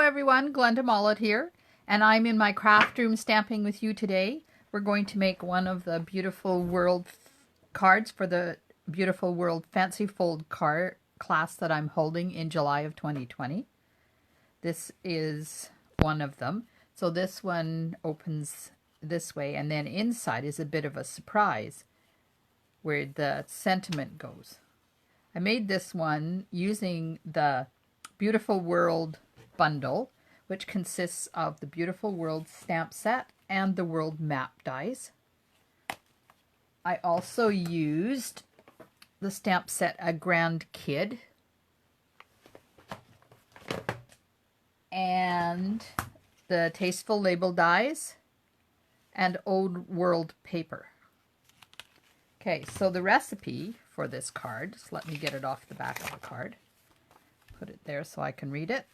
everyone, Glenda Mollett here, and I'm in my craft room stamping with you today. We're going to make one of the Beautiful World cards for the Beautiful World Fancy Fold card class that I'm holding in July of 2020. This is one of them. So this one opens this way, and then inside is a bit of a surprise where the sentiment goes. I made this one using the Beautiful World bundle, which consists of the Beautiful World stamp set and the World map dies. I also used the stamp set A Grand Kid and the Tasteful Label dies and Old World paper. Okay, so the recipe for this card, just let me get it off the back of the card. Put it there so I can read it.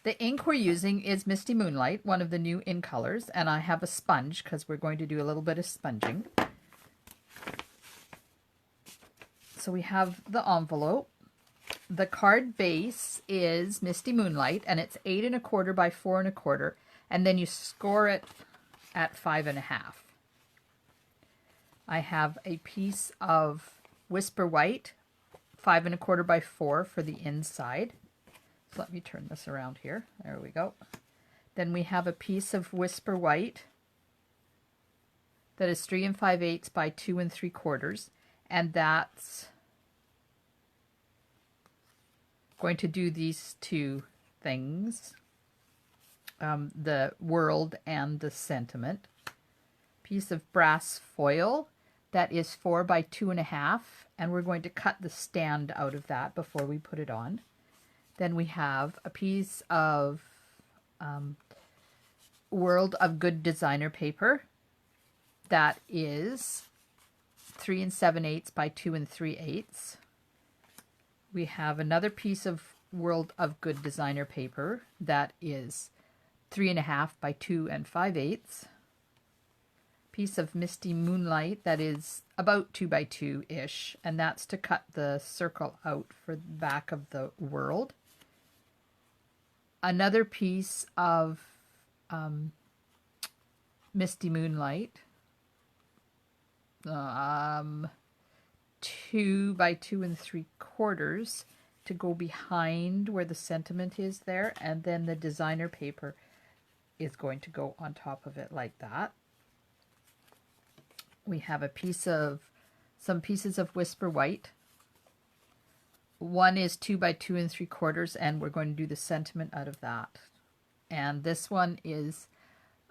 The ink we're using is Misty Moonlight, one of the new in colors, and I have a sponge because we're going to do a little bit of sponging. So we have the envelope. The card base is Misty Moonlight, and it's 8 1/4 by 4 1/4, and then you score it at 5 1/2. I have a piece of Whisper White, 5 1/4 by 4 for the inside. So let me turn this around here. There we go. Then we have a piece of Whisper White that is 3 5/8 by 2 3/4, and that's going to do these two things, the world and the sentiment. Piece of brass foil that is 4 by 2 1/2, and we're going to cut the stand out of that before we put it on. Then we have a piece of World of Good designer paper that is 3 7/8 by 2 3/8. We have another piece of World of Good designer paper that is 3 1/2 by 2 5/8. Piece of Misty Moonlight that is about 2 by 2-ish, and that's to cut the circle out for the back of the world. Another piece of Misty Moonlight, 2 by 2 3/4 to go behind where the sentiment is there, and then the designer paper is going to go on top of it like that. We have some pieces of Whisper White. One is 2 by 2 3/4, and we're going to do the sentiment out of that. And this one is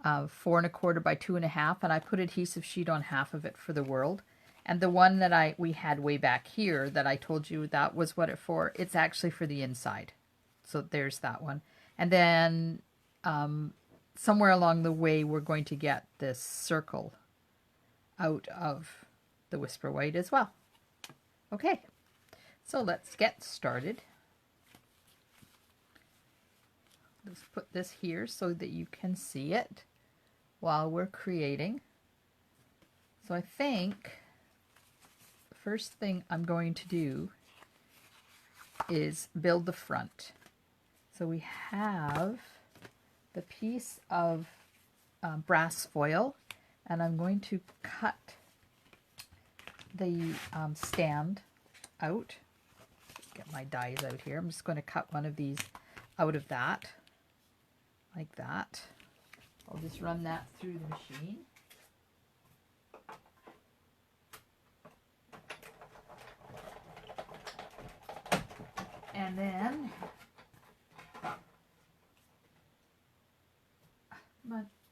4 1/4 by 2 1/2, and I put adhesive sheet on half of it for the world. And the one that we had way back here that I told you that was what it for, it's actually for the inside. So there's that one. And then somewhere along the way, we're going to get this circle out of the Whisper White as well. Okay, so let's get started. Let's put this here so that you can see it while we're creating. So I think the first thing I'm going to do is build the front. So we have the piece of brass foil, and I'm going to cut the stand out. Get my dies out here. I'm just going to cut one of these out of that, like that. I'll just run that through the machine. And then,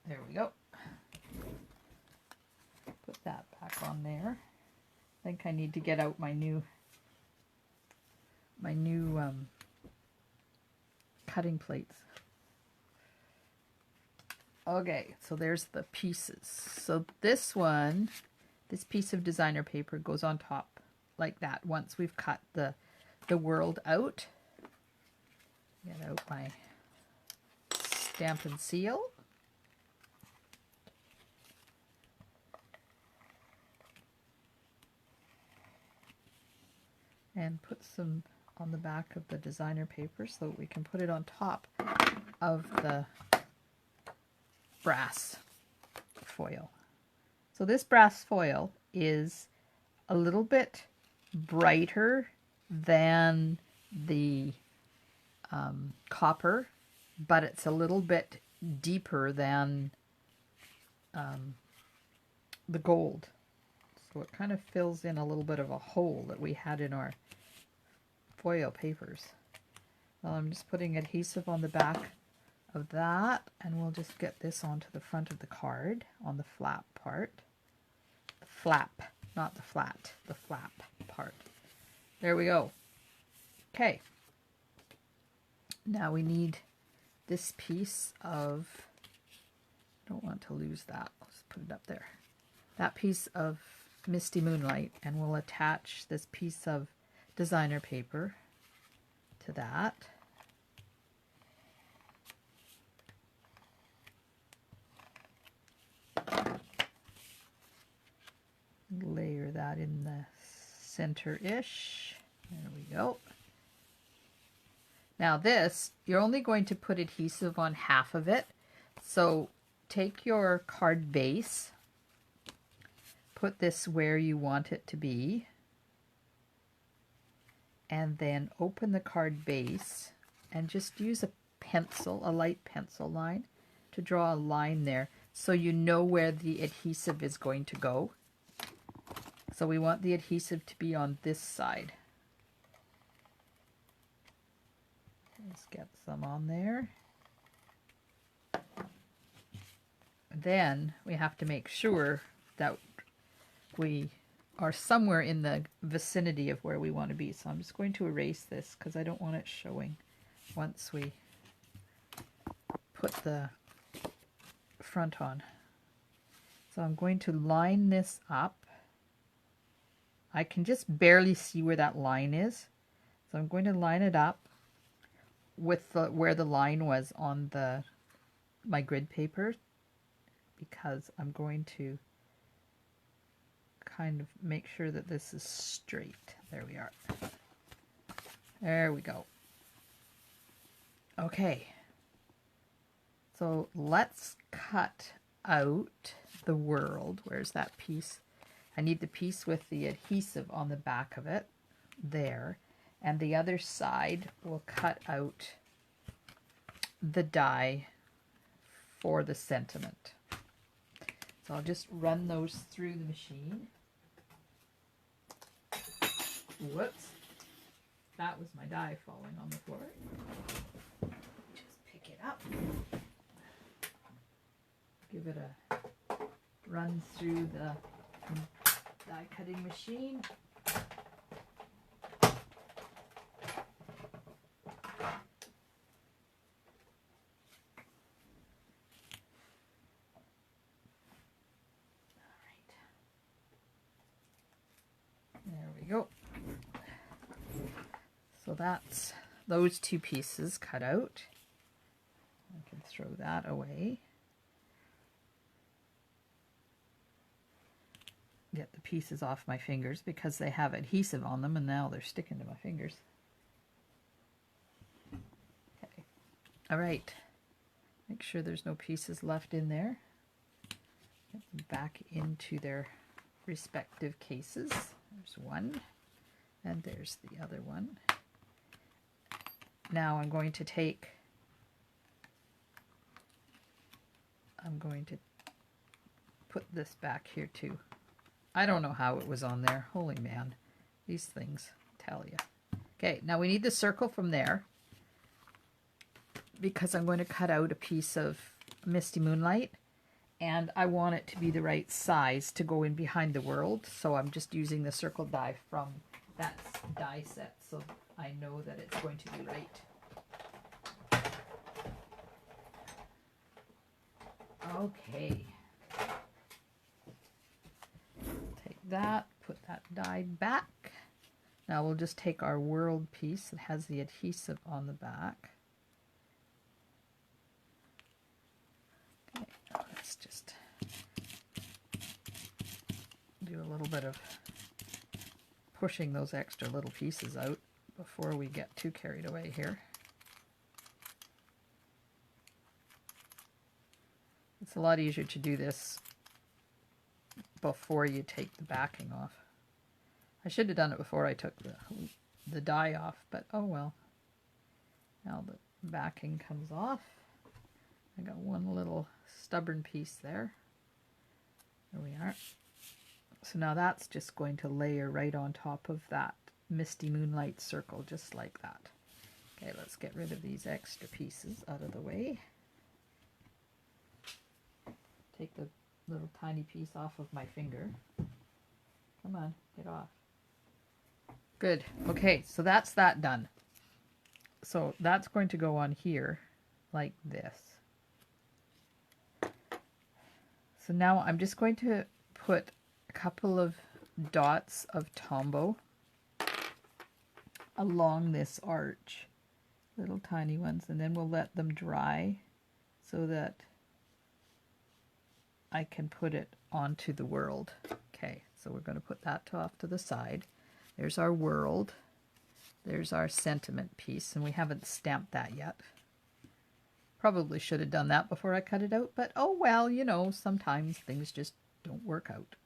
there we go. Put that back on there. I think I need to get out my new cutting plates. Okay, so there's the pieces. So this piece of designer paper goes on top like that once we've cut the world out. Get out my Stampin' Seal. And put some on the back of the designer paper so that we can put it on top of the brass foil. So this brass foil is a little bit brighter than the copper, but it's a little bit deeper than the gold. So it kind of fills in a little bit of a hole that we had in our foil papers. Well, I'm just putting adhesive on the back of that, and we'll just get this onto the front of the card on the flap part. The flap, not the flat, the flap part. There we go. Okay. Now we need this piece of, don't want to lose that, let's put it up there. That piece of Misty Moonlight, and we'll attach this piece of designer paper to that. Layer that in the center-ish. There we go. Now this, you're only going to put adhesive on half of it. So take your card base, put this where you want it to be, and then open the card base and just use a pencil, a light pencil line, to draw a line there so you know where the adhesive is going to go. So we want the adhesive to be on this side. Let's get some on there. Then we have to make sure that we are somewhere in the vicinity of where we want to be. So I'm just going to erase this because I don't want it showing once we put the front on. So I'm going to line this up. I can just barely see where that line is. So I'm going to line it up with where the line was on my grid paper, because I'm going to kind of make sure that this is straight. There we are. There we go. Okay. So let's cut out the world. Where's that piece? I need the piece with the adhesive on the back of it. There. And the other side we'll cut out the die for the sentiment. So I'll just run those through the machine. Whoops. That was my die falling on the floor. Just pick it up. Give it a run through the die cutting machine. Go. So that's those two pieces cut out. I can throw that away. Get the pieces off my fingers because they have adhesive on them and now they're sticking to my fingers. Okay. All right. Make sure there's no pieces left in there. Get them back into their respective cases. There's one, and there's the other one. Now I'm going to put this back here too. I don't know how it was on there. Holy man, these things tell you. Okay, now we need the circle from there because I'm going to cut out a piece of Misty Moonlight. And I want it to be the right size to go in behind the world. So I'm just using the circle die from that die set. So I know that it's going to be right. Okay. Take that, put that die back. Now we'll just take our world piece that has the adhesive on the back. Let's just do a little bit of pushing those extra little pieces out before we get too carried away here. It's a lot easier to do this before you take the backing off. I should have done it before I took the die off, but oh well. Now the backing comes off. I got one little stubborn piece there. There we are. So now that's just going to layer right on top of that misty moonlight circle, just like that. Okay, let's get rid of these extra pieces out of the way. Take the little tiny piece off of my finger. Come on, get off. Good. Okay, so that's that done. So that's going to go on here like this. So now I'm just going to put a couple of dots of Tombow along this arch, little tiny ones, and then we'll let them dry so that I can put it onto the world. Okay, so we're going to put that off to the side. There's our world. There's our sentiment piece, and we haven't stamped that yet. Probably should have done that before I cut it out, but oh well, you know, sometimes things just don't work out.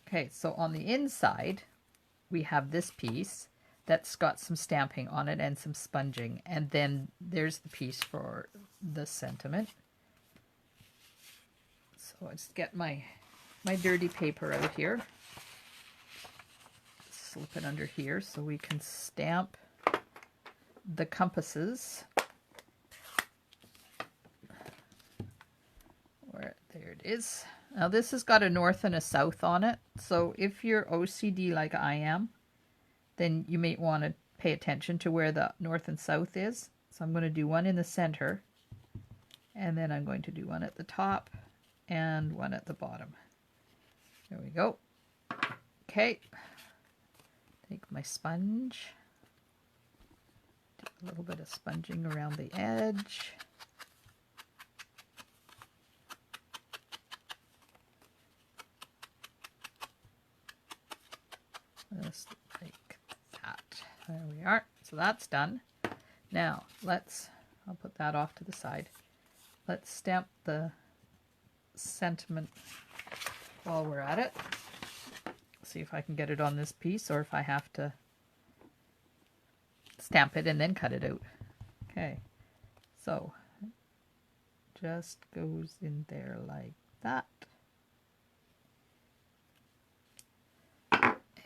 Okay, so on the inside, we have this piece that's got some stamping on it and some sponging, and then there's the piece for the sentiment. So I just get my dirty paper out here. Slip it under here so we can stamp the compasses. There it is. Now this has got a north and a south on it, so if you're OCD like I am, then you may want to pay attention to where the north and south is. So I'm going to do one in the center, and then I'm going to do one at the top and one at the bottom. There we go. Okay. Take my sponge. Do a little bit of sponging around the edge. Just like that. There we are. So that's done. Now I'll put that off to the side. Let's stamp the sentiment while we're at it. See if I can get it on this piece or if I have to stamp it and then cut it out. Okay, so just goes in there like that.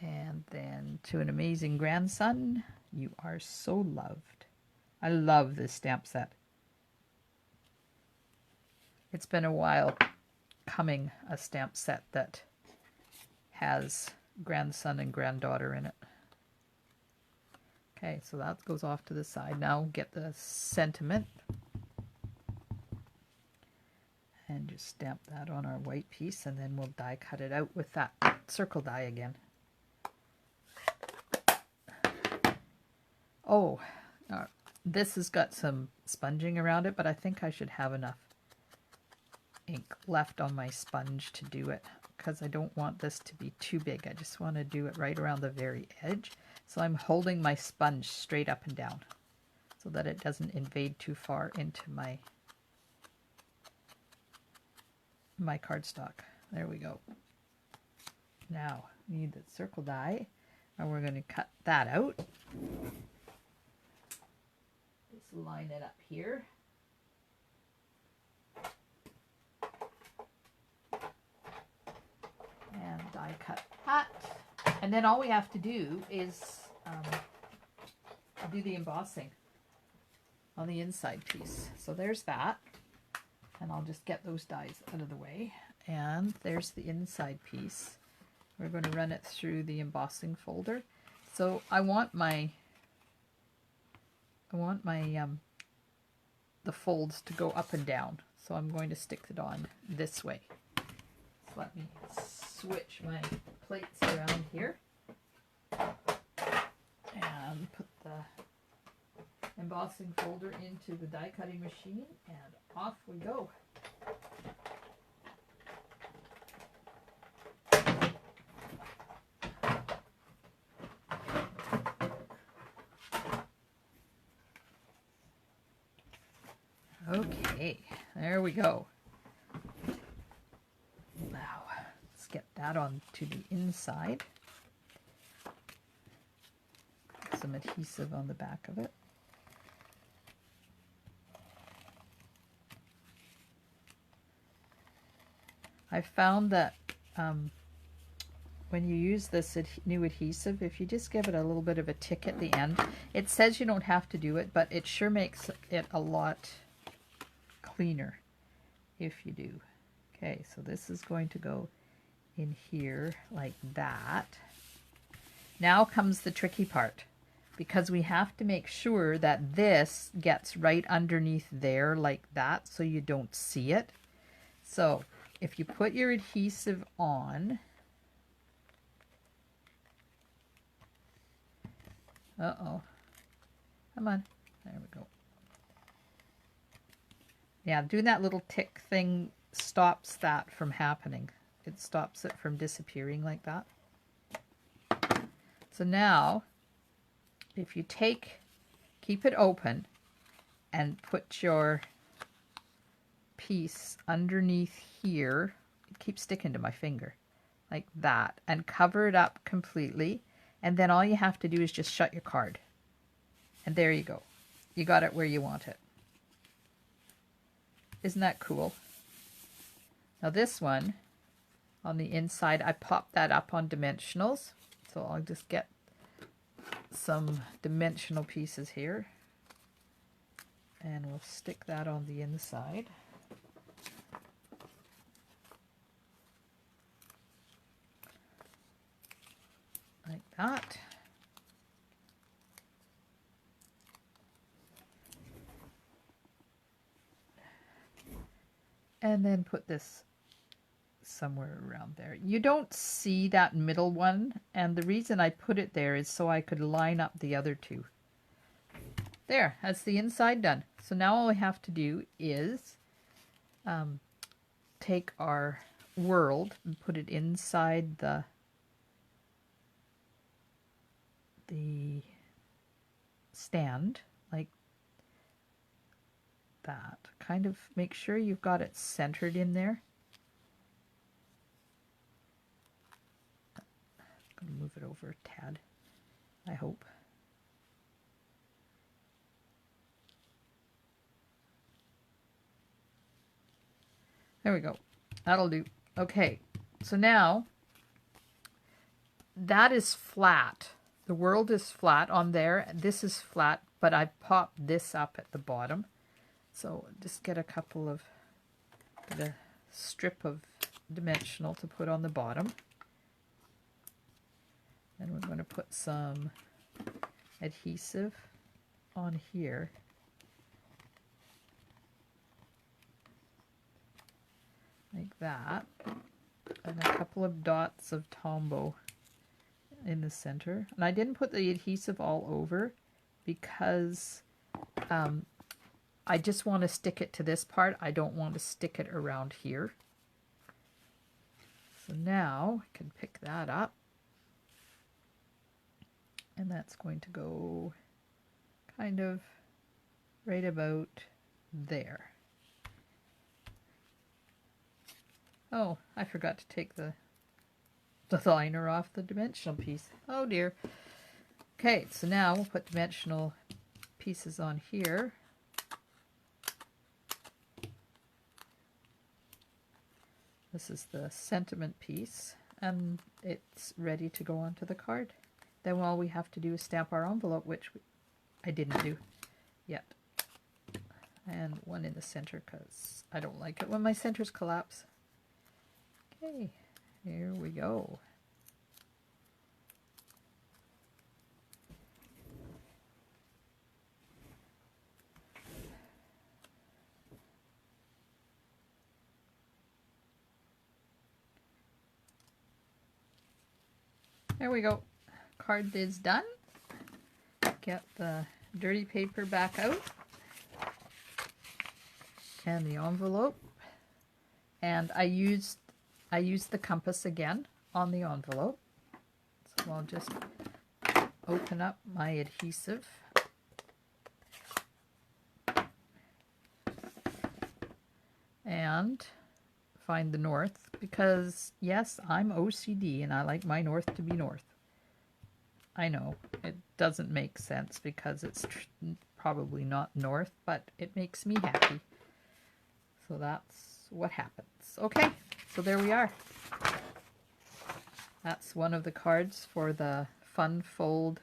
And then to an amazing grandson, you are so loved. I love this stamp set. It's been a while coming, a stamp set that has grandson and granddaughter in it. Okay, so that goes off to the side. Now get the sentiment and just stamp that on our white piece, and then we'll die cut it out with that circle die again. Oh, this has got some sponging around it, but I think I should have enough ink left on my sponge to do it, because I don't want this to be too big. I just want to do it right around the very edge. So I'm holding my sponge straight up and down so that it doesn't invade too far into my cardstock. There we go. Now we need the circle die, and we're going to cut that out. Just line it up here. And die cut that. And then all we have to do is do the embossing on the inside piece. So there's that. And I'll just get those dies out of the way. And there's the inside piece. We're going to run it through the embossing folder. So I want my the folds to go up and down. So I'm going to stick it on this way. So let me switch my plates around here and put the embossing folder into the die cutting machine, and off we go. Okay, there we go. Now, let's get that on to the inside. Some adhesive on the back of it. I found that when you use this new adhesive, if you just give it a little bit of a tick at the end, it says you don't have to do it, but it sure makes it a lot cleaner if you do. Okay, so this is going to go in here like that. Now comes the tricky part, because we have to make sure that this gets right underneath there like that so you don't see it. So if you put your adhesive on, come on, there we go. Yeah, doing that little tick thing stops that from happening. It stops it from disappearing like that. So now, if you keep it open and put your piece underneath here, it keeps sticking to my finger, like that, and cover it up completely, and then all you have to do is just shut your card. And there you go. You got it where you want it. Isn't that cool? Now this one, on the inside, I popped that up on dimensionals. So I'll just get some dimensional pieces here. And we'll stick that on the inside. Like that. And then put this somewhere around there. You don't see that middle one, and the reason I put it there is so I could line up the other two. There, that's the inside done. So now all we have to do is take our world and put it inside the stand, like that. Kind of make sure you've got it centered in there. I'm going to move it over a tad, I hope. There we go. That'll do. Okay, so now that is flat. The world is flat on there. This is flat, but I've popped this up at the bottom. So just get a couple of the strip of dimensional to put on the bottom. And we're going to put some adhesive on here. Like that. And a couple of dots of Tombow in the center. And I didn't put the adhesive all over because I just want to stick it to this part. I don't want to stick it around here. So now I can pick that up. And that's going to go kind of right about there. Oh, I forgot to take the liner off the dimensional piece. Oh dear. Okay, so now we'll put dimensional pieces on here. This is the sentiment piece, and it's ready to go onto the card. Then all we have to do is stamp our envelope, which I didn't do yet. And one in the center because I don't like it when my centers collapse. Okay, here we go. There we go. Card is done. Get the dirty paper back out. And the envelope. And I used the compass again on the envelope. So I'll just open up my adhesive. and find the north, because yes, I'm OCD and I like my north to be north. I know it doesn't make sense because it's probably not north, but it makes me happy. So that's what happens. Okay, so there we are. That's one of the cards for the Fun Fold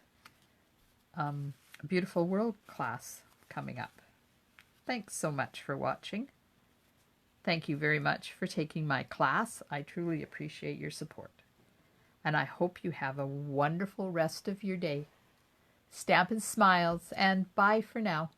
Beautiful World class coming up. Thanks so much for watching. Thank you very much for taking my class. I truly appreciate your support. And I hope you have a wonderful rest of your day. Stamp and smiles, and bye for now.